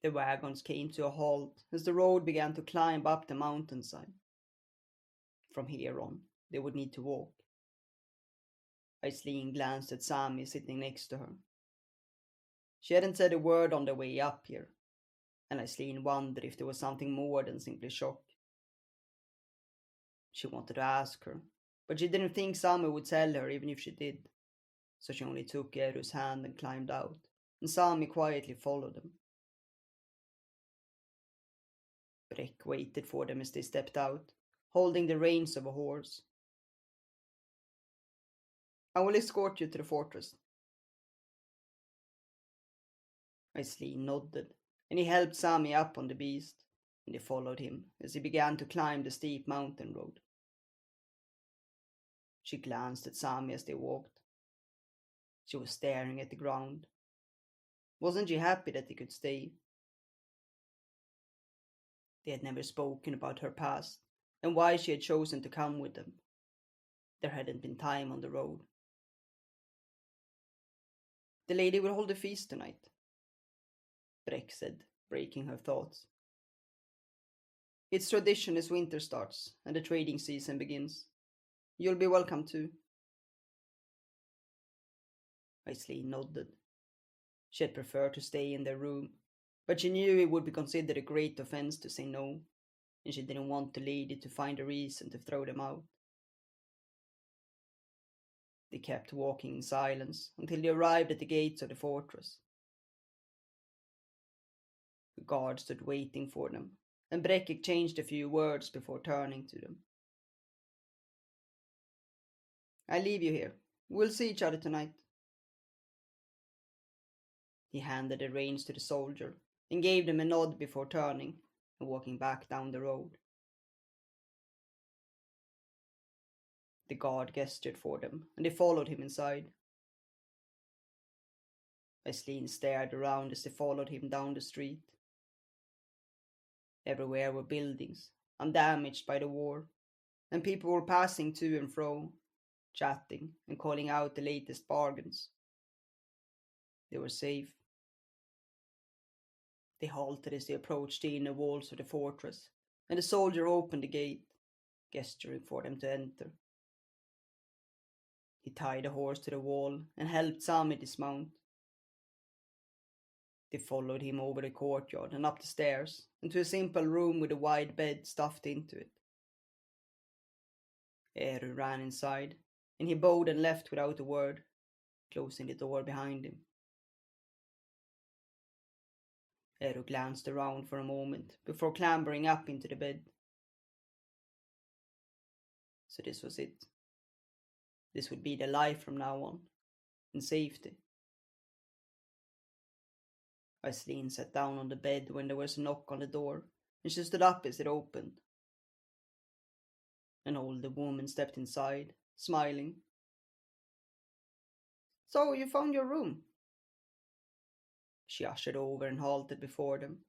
The wagons came to a halt as the road began to climb up the mountainside. From here on, they would need to walk. Aislin glanced at Sami sitting next to her. She hadn't said a word on the way up here, and Aislin wondered if there was something more than simply shock. She wanted to ask her, but she didn't think Sami would tell her even if she did, so she only took Eru's hand and climbed out, and Sami quietly followed them. Breck waited for them as they stepped out, holding the reins of a horse. "I will escort you to the fortress." Aislin nodded, and he helped Sami up on the beast, and they followed him as he began to climb the steep mountain road. She glanced at Sami as they walked. She was staring at the ground. Wasn't she happy that they could stay? They had never spoken about her past and why she had chosen to come with them. There hadn't been time on the road. "The lady will hold a feast tonight," Breck said, breaking her thoughts. "It's tradition as winter starts and the trading season begins. You'll be welcome too." Aislin nodded. She had preferred to stay in their room, but she knew it would be considered a great offense to say no, and she didn't want the lady to find a reason to throw them out. They kept walking in silence until they arrived at the gates of the fortress. The guard stood waiting for them, and Breck exchanged a few words before turning to them. "I leave you here. We'll see each other tonight." He handed the reins to the soldier and gave them a nod before turning and walking back down the road. The guard gestured for them, and they followed him inside. Aislin stared around as they followed him down the street. Everywhere were buildings, undamaged by the war, and people were passing to and fro, chatting and calling out the latest bargains. They were safe. They halted as they approached the inner walls of the fortress, and the soldier opened the gate, gesturing for them to enter. He tied the horse to the wall and helped Sami dismount. They followed him over the courtyard and up the stairs into a simple room with a wide bed stuffed into it. Eru ran inside, and he bowed and left without a word, closing the door behind him. Eru glanced around for a moment before clambering up into the bed. So this was it. This would be their life from now on, in safety. Aislin sat down on the bed when there was a knock on the door, and she stood up as it opened. An older woman stepped inside, smiling. "So you found your room?" She ushered over and halted before them.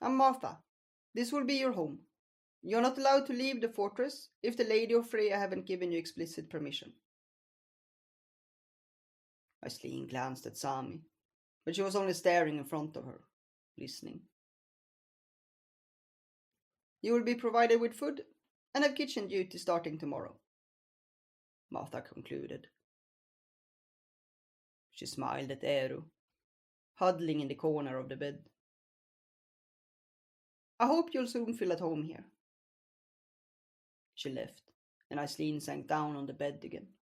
"I'm Martha. This will be your home. You're not allowed to leave the fortress if the lady or Freya haven't given you explicit permission." Aislin glanced at Sami, but she was only staring in front of her, listening. "You will be provided with food and have kitchen duty starting tomorrow," Martha concluded. She smiled at Eru, huddling in the corner of the bed. "I hope you'll soon feel at home here." She left, and Aislin sank down on the bed again.